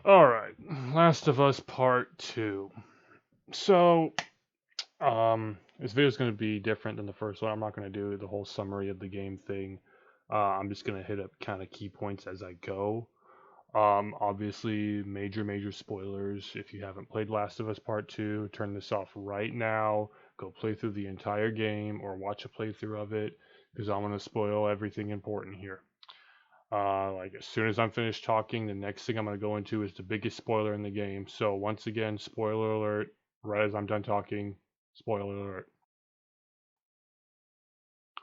Alright, Last of Us Part 2. So, this video is going to be different than the first one. I'm not going to do the whole summary of the game thing. I'm just going to hit up kind of key points as I go. Obviously, major spoilers. If you haven't played Last of Us Part 2, turn this off right now. Go play through the entire game or watch a playthrough of it because I'm going to spoil everything important here. Like as soon as I'm finished talking, the next thing I'm going to go into is the biggest spoiler in the game. So once again, spoiler alert, right as I'm done talking, spoiler alert.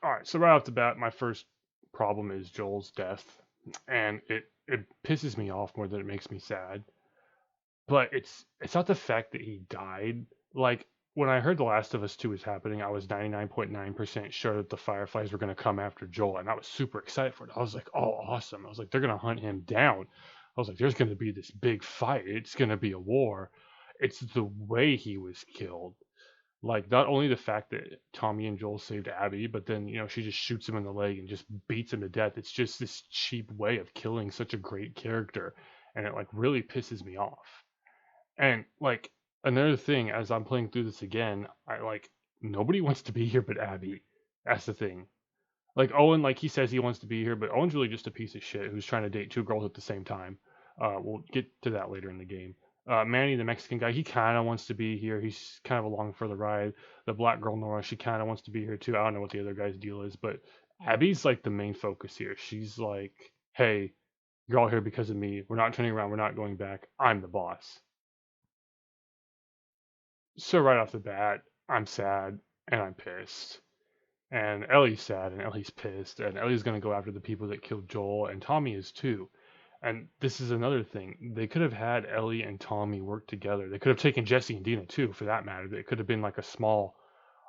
Alright, so right off the bat, my first problem is Joel's death. And it pisses me off more than it makes me sad. But it's not the fact that he died. Like when I heard The Last of Us 2 was happening, I was 99.9% sure that the Fireflies were going to come after Joel, and I was super excited for it. I was like, "Oh, awesome!" I was like, "They're going to hunt him down." I was like, "There's going to be this big fight. It's going to be a war." It's the way he was killed. Like not only the fact that Tommy and Joel saved Abby, but then she just shoots him in the leg and just beats him to death. It's just this cheap way of killing such a great character, and it like really pisses me off. And like another thing, as I'm playing through this again, I like nobody wants to be here but Abby. That's the thing. Like Owen, like he says he wants to be here, but Owen's really just a piece of shit who's trying to date two girls at the same time. We'll get to that later in the game. Manny, the Mexican guy, he kind of wants to be here. He's kind of along for the ride. The black girl Nora, she kind of wants to be here too. I don't know what the other guy's deal is, but Abby's like the main focus here. She's like, hey, you're all here because of me. We're not turning around. We're not going back. I'm the boss. So right off the bat, I'm sad and I'm pissed. And Ellie's sad and Ellie's pissed. And Ellie's gonna go after the people that killed Joel, and Tommy is too. And this is another thing. They could have had Ellie and Tommy work together. They could have taken Jesse and Dina too, for that matter. It could have been like a small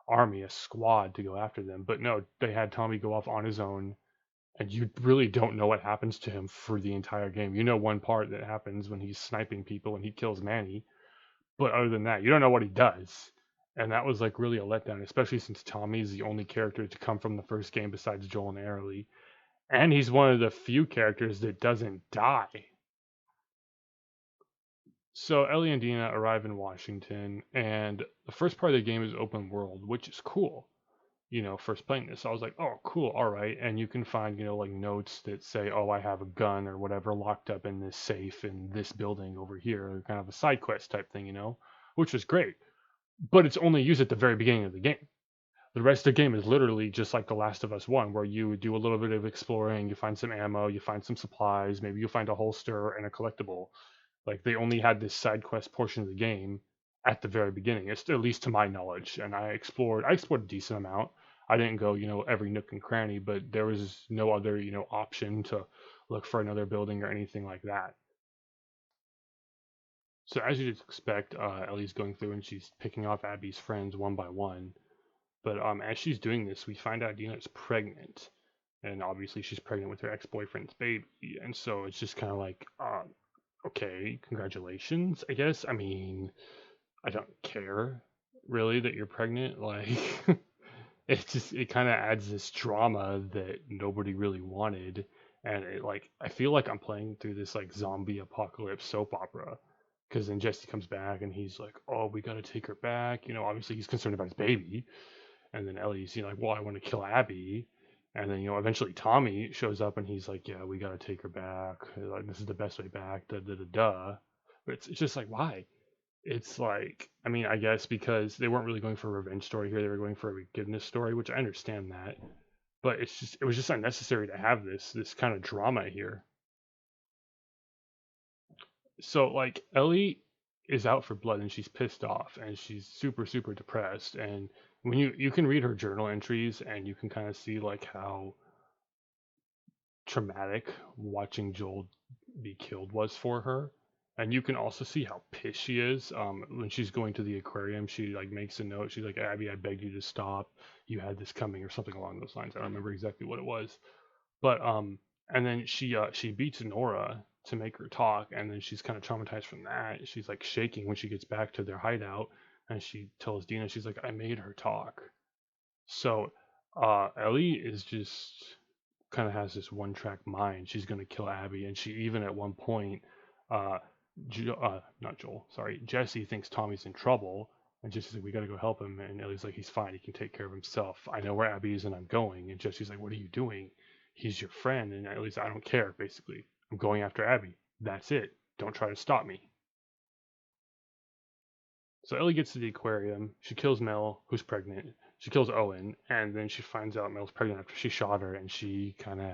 army, a squad to go after them. But no, they had Tommy go off on his own, and you really don't know what happens to him for the entire game. You know one part that happens when he's sniping people and he kills Manny, but other than that, you don't know what he does. And that was like really a letdown, especially since Tommy's the only character to come from the first game besides Joel and Ellie. And he's one of the few characters that doesn't die. So Ellie and Dina arrive in Washington, and the first part of the game is open world, which is cool. First playing this, I was like, oh, cool, all right. And you can find, like notes that say, oh, I have a gun or whatever locked up in this safe in this building over here, kind of a side quest type thing, which was great. But it's only used at the very beginning of the game. The rest of the game is literally just like The Last of Us 1, where you do a little bit of exploring, you find some ammo, you find some supplies, maybe you find a holster and a collectible. Like they only had this side quest portion of the game at the very beginning, it's at least to my knowledge. And I explored a decent amount. I didn't go, every nook and cranny, but there was no other, option to look for another building or anything like that. So as you'd expect, Ellie's going through and she's picking off Abby's friends one by one. But as she's doing this, we find out Dina's pregnant, and obviously she's pregnant with her ex-boyfriend's baby, and so it's just kind of like, okay, congratulations, I guess. I mean, I don't care really that you're pregnant. Like, it kind of adds this drama that nobody really wanted, and I feel like I'm playing through this like zombie apocalypse soap opera. Because then Jesse comes back and he's like, "Oh, we gotta take her back." Obviously he's concerned about his baby, and then Ellie's, like, well, I want to kill Abby. And then, eventually Tommy shows up and he's like, yeah, we got to take her back. Like, this is the best way back. Da, da, da, da. But it's just like, why? It's like, I mean, I guess because they weren't really going for a revenge story here. They were going for a forgiveness story, which I understand that. But it was just unnecessary to have this kind of drama here. So, like, Ellie is out for blood and she's pissed off and she's super depressed. And when you can read her journal entries and you can kind of see like how traumatic watching Joel be killed was for her. And you can also see how pissed she is. When she's going to the aquarium, she like makes a note. She's like, Abby, I begged you to stop. You had this coming, or something along those lines. I don't remember exactly what it was. But and then she beats Nora to make her talk, and then she's kind of traumatized from that. She's like shaking when she gets back to their hideout, and she tells Dina, she's like, I made her talk. So Ellie is just kind of has this one track mind. She's gonna kill Abby, and she even at one point, uh, not Joel, sorry, Jesse thinks Tommy's in trouble, and Jesse's like, we gotta go help him, and Ellie's like, he's fine, he can take care of himself. I know where Abby is, and I'm going. And Jesse's like, what are you doing? He's your friend, and Ellie's, I don't care. Basically, I'm going after Abby. That's it. Don't try to stop me. So Ellie gets to the aquarium. She kills Mel, who's pregnant. She kills Owen, and then she finds out Mel's pregnant after she shot her, and she kind of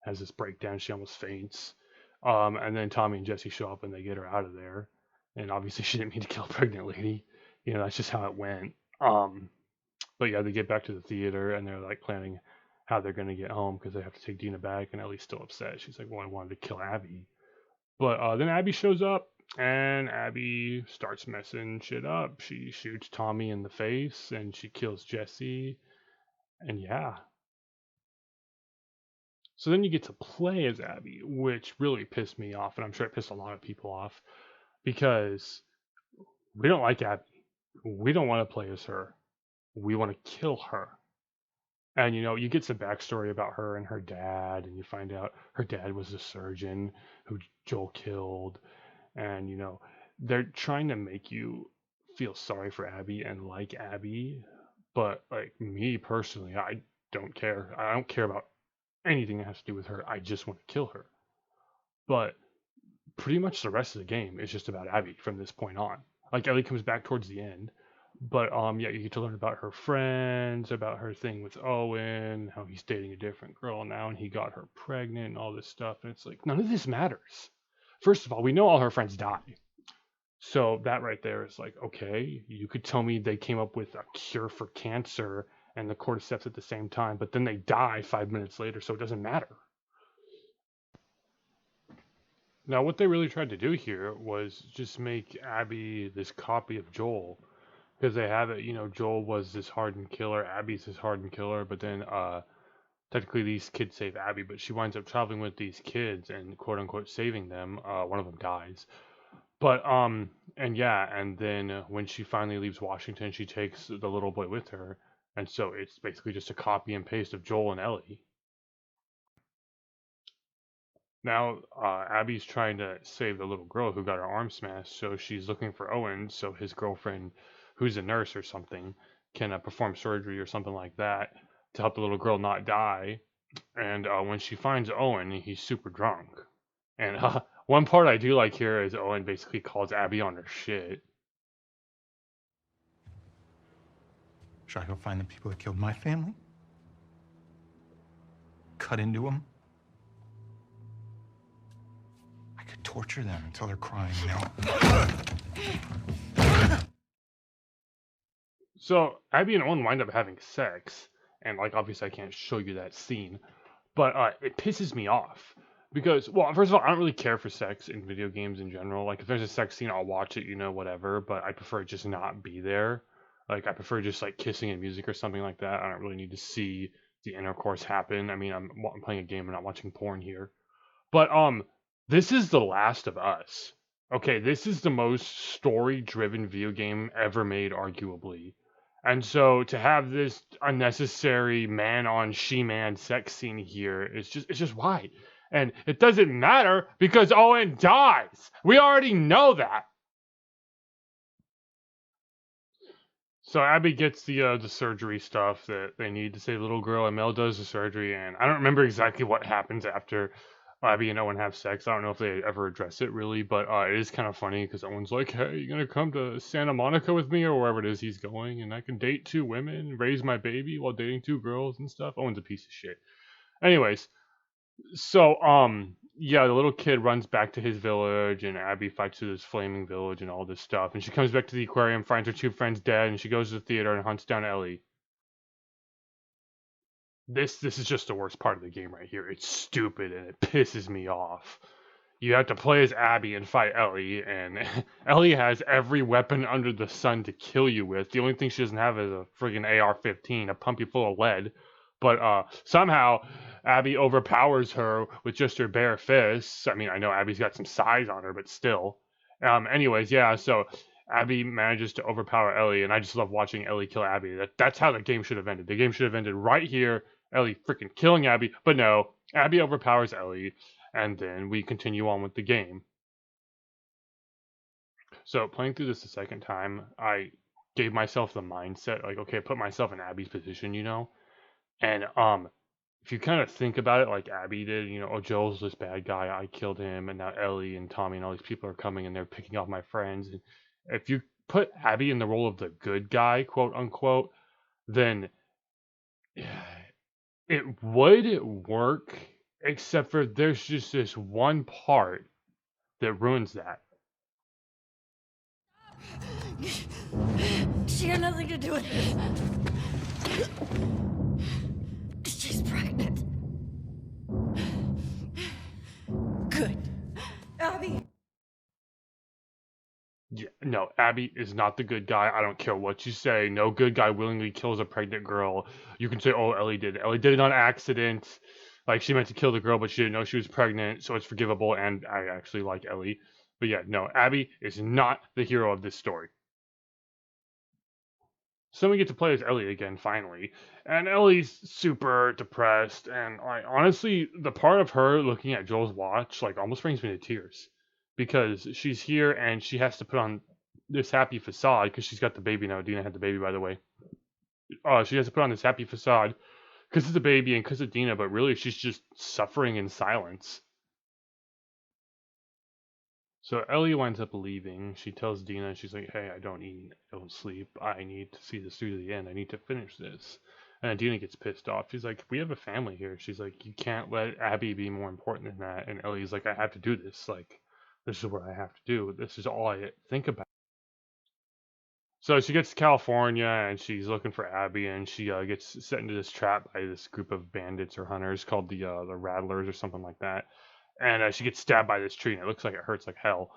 has this breakdown. She almost faints. And then Tommy and Jesse show up and they get her out of there. And obviously she didn't mean to kill a pregnant lady. You know, that's just how it went. But yeah, they get back to the theater and they're like planning how they're gonna get home because they have to take Dina back. And Ellie's still upset. She's like, "Well, I wanted to kill Abby." But then Abby shows up and Abby starts messing shit up. She shoots Tommy in the face and she kills Jesse. And yeah. So then you get to play as Abby, which really pissed me off. And I'm sure it pissed a lot of people off because we don't like Abby. We don't want to play as her. We want to kill her. And you know, you get some backstory about her and her dad, and you find out her dad was a surgeon who Joel killed. And you know, they're trying to make you feel sorry for Abby and like Abby. But like me personally, I don't care. I don't care about anything that has to do with her. I just want to kill her. But pretty much the rest of the game is just about Abby from this point on. Like Ellie comes back towards the end, but yeah, you get to learn about her friends, about her thing with Owen, how he's dating a different girl now, and he got her pregnant, and all this stuff. And it's like none of this matters. First of all, we know all her friends die. So that right there is like, okay, you could tell me they came up with a cure for cancer and the cordyceps at the same time, but then they die 5 minutes later, so it doesn't matter. Now, what they really tried to do here was just make Abby this copy of Joel, because they have it. You know, Joel was this hardened killer, Abby's this hardened killer, but then technically these kids save Abby, but she winds up traveling with these kids and quote unquote saving them. One of them dies, but and yeah, and then when she finally leaves Washington, she takes the little boy with her, and so it's basically just a copy and paste of Joel and Ellie. Now, Abby's trying to save the little girl who got her arm smashed, so she's looking for Owen, so his girlfriend, who's a nurse or something, can perform surgery or something like that to help the little girl not die. And when she finds Owen, he's super drunk. And one part I do like here is Owen basically calls Abby on her shit. Should I go find the people that killed my family? Cut into them? I could torture them until they're crying, you know? So Abby and Owen wind up having sex, and like obviously I can't show you that scene, but it pisses me off because, well, first of all, I don't really care for sex in video games in general. Like if there's a sex scene, I'll watch it, you know, whatever. But I prefer it just not be there. Like I prefer just like kissing and music or something like that. I don't really need to see the intercourse happen. I mean, I'm playing a game and not watching porn here. But this is The Last of Us. Okay, this is the most story-driven video game ever made, arguably. And so to have this unnecessary man on she-man sex scene here is just it's just why. And it doesn't matter because Owen dies. We already know that. So Abby gets the surgery stuff that they need to save the little girl, and Mel does the surgery, and I don't remember exactly what happens after Abby and Owen have sex. I don't know if they ever address it really, but it is kind of funny because Owen's like, "Hey, you gonna come to Santa Monica with me or wherever it is he's going, and I can date two women, raise my baby while dating two girls and stuff." Owen's a piece of shit. Anyways, so yeah, the little kid runs back to his village and Abby fights through this flaming village and all this stuff, and she comes back to the aquarium, finds her two friends dead, and she goes to the theater and hunts down Ellie. This is just the worst part of the game right here. It's stupid and it pisses me off. You have to play as Abby and fight Ellie, and Ellie has every weapon under the sun to kill you with. The only thing she doesn't have is a friggin' AR-15, a pump you full of lead. But somehow Abby overpowers her with just her bare fists. I mean, I know Abby's got some size on her, but still. Anyways, yeah, so Abby manages to overpower Ellie, and I just love watching Ellie kill Abby. That's how the game should have ended. The game should have ended right here, Ellie freaking killing Abby, but no, Abby overpowers Ellie, and then we continue on with the game. So playing through this the second time, I gave myself the mindset like, okay, put myself in Abby's position, and if you kind of think about it like Abby did, oh, Joel's this bad guy, I killed him, and now Ellie and Tommy and all these people are coming and they're picking off my friends. And if you put Abby in the role of the good guy, quote unquote, then it would work, except for there's just this one part that ruins that. She had nothing to do with this. She's pregnant. Good. Abby. Yeah, no, Abby is not the good guy. I don't care what you say. No good guy willingly kills a pregnant girl. You can say, oh, Ellie did it. Ellie did it on accident. Like, she meant to kill the girl, but she didn't know she was pregnant, so it's forgivable, and I actually like Ellie. But yeah, no, Abby is not the hero of this story. So we get to play as Ellie again, finally. And Ellie's super depressed, and honestly, the part of her looking at Joel's watch, almost brings me to tears. Because she's here and she has to put on this happy facade, because she's got the baby now. Dina had the baby, by the way. She has to put on this happy facade, because it's a baby and because of Dina, but really she's just suffering in silence. So Ellie winds up leaving. She tells Dina, she's like, hey, I don't eat, I don't sleep. I need to see this through to the end. I need to finish this. And Dina gets pissed off. She's like, we have a family here. She's like, you can't let Abby be more important than that. And Ellie's like, I have to do this. This is what I have to do. This is all I think about. So she gets to California and she's looking for Abby, and she gets set into this trap by this group of bandits or hunters called the Rattlers or something like that. And she gets stabbed by this tree, and it looks like it hurts like hell.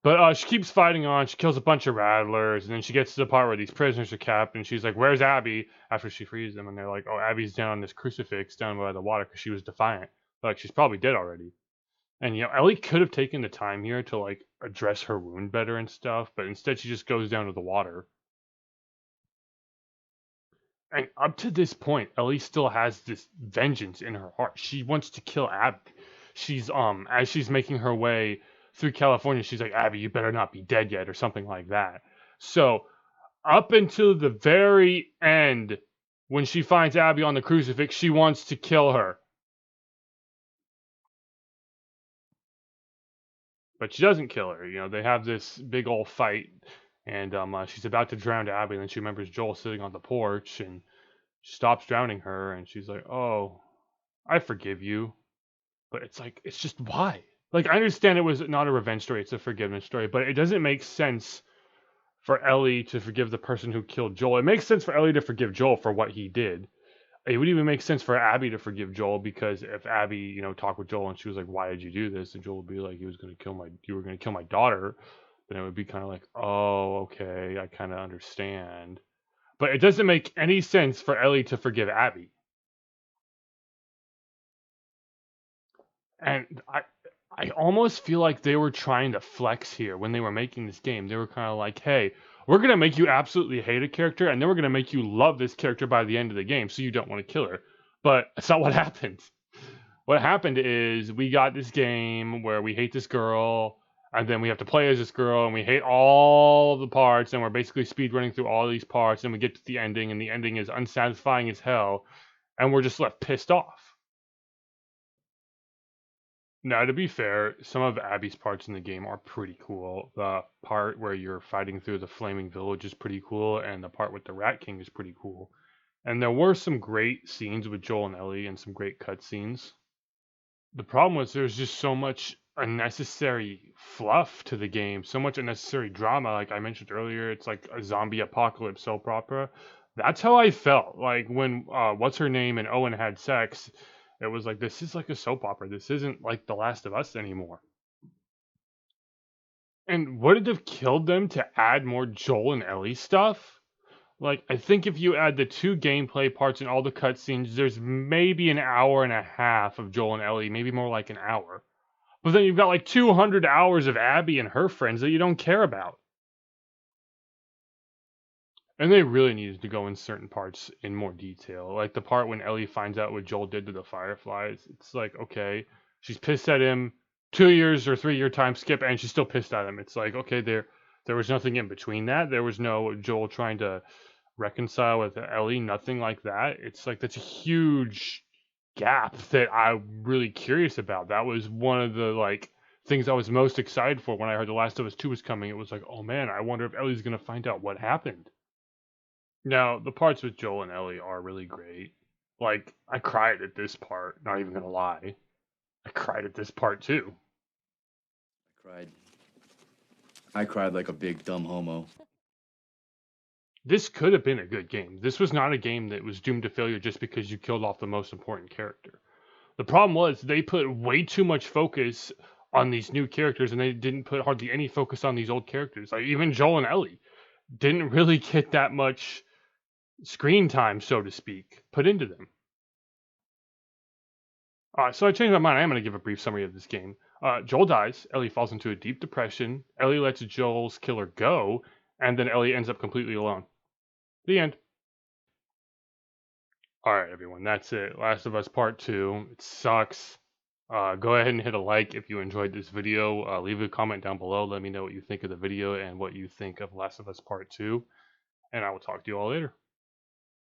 But she keeps fighting on. She kills a bunch of rattlers, and then she gets to the part where these prisoners are kept, and she's like, where's Abby? After she frees them, and they're like, oh, Abby's down on this crucifix down by the water because she was defiant. She's probably dead already. And, Ellie could have taken the time here to, address her wound better and stuff, but instead she just goes down to the water. And up to this point, Ellie still has this vengeance in her heart. She wants to kill Abby. She's, as she's making her way through California, she's like, Abby, you better not be dead yet, or something like that. So, up until the very end, when she finds Abby on the crucifix, she wants to kill her. But she doesn't kill her. They have this big old fight, and she's about to drown Abby, and then she remembers Joel sitting on the porch, and she stops drowning her, and she's like, oh, I forgive you. But it's just why? I understand it was not a revenge story, it's a forgiveness story, but it doesn't make sense for Ellie to forgive the person who killed Joel. It makes sense for Ellie to forgive Joel for what he did. It would even make sense for Abby to forgive Joel, because if Abby, talked with Joel and she was like, why did you do this? And Joel would be like, you were going to kill my daughter. Then it would be kind of like, oh, okay, I kind of understand. But it doesn't make any sense for Ellie to forgive Abby. And I almost feel like they were trying to flex here when they were making this game. They were kind of like, hey, we're going to make you absolutely hate a character, and then we're going to make you love this character by the end of the game, so you don't want to kill her. But that's not what happened. What happened is we got this game where we hate this girl, and then we have to play as this girl, and we hate all the parts, and we're basically speedrunning through all these parts, and we get to the ending, and the ending is unsatisfying as hell, and we're just left pissed off. Now, to be fair, some of Abby's parts in the game are pretty cool. The part where you're fighting through the flaming village is pretty cool, and the part with the Rat King is pretty cool. And there were some great scenes with Joel and Ellie and some great cutscenes. The problem was there's just so much unnecessary fluff to the game, so much unnecessary drama. Like I mentioned earlier, it's like a zombie apocalypse soap opera. That's how I felt. When what's her name and Owen had sex, it was like, this is like a soap opera. This isn't like The Last of Us anymore. And would it have killed them to add more Joel and Ellie stuff? I think if you add the 2 gameplay parts and all the cutscenes, there's maybe an hour and a half of Joel and Ellie, maybe more like an hour. But then you've got 200 hours of Abby and her friends that you don't care about. And they really needed to go in certain parts in more detail. Like the part when Ellie finds out what Joel did to the Fireflies. It's like, okay, she's pissed at him, 2 years or 3 year time skip, and she's still pissed at him. It's like, okay, There was nothing in between that. There was no Joel trying to reconcile with Ellie, nothing like that. It's like that's a huge gap that I'm really curious about. That was one of the like things I was most excited for when I heard The Last of Us 2 was coming. It was like, oh man, I wonder if Ellie's gonna find out what happened. Now, the parts with Joel and Ellie are really great. Like, I cried at this part, not even gonna lie. I cried at this part too. I cried like a big dumb homo. This could have been a good game. This was not a game that was doomed to failure just because you killed off the most important character. The problem was they put way too much focus on these new characters and they didn't put hardly any focus on these old characters. Like even Joel and Ellie didn't really get that much screen time, so to speak, put into them. So I changed my mind. I am going to give a brief summary of this game. Joel dies. Ellie falls into a deep depression. Ellie lets Joel's killer go, and then Ellie ends up completely alone. The end. All right, everyone. That's it. Last of Us Part 2. It sucks. Go ahead and hit a like if you enjoyed this video. Leave a comment down below. Let me know what you think of the video and what you think of Last of Us Part 2. And I will talk to you all later.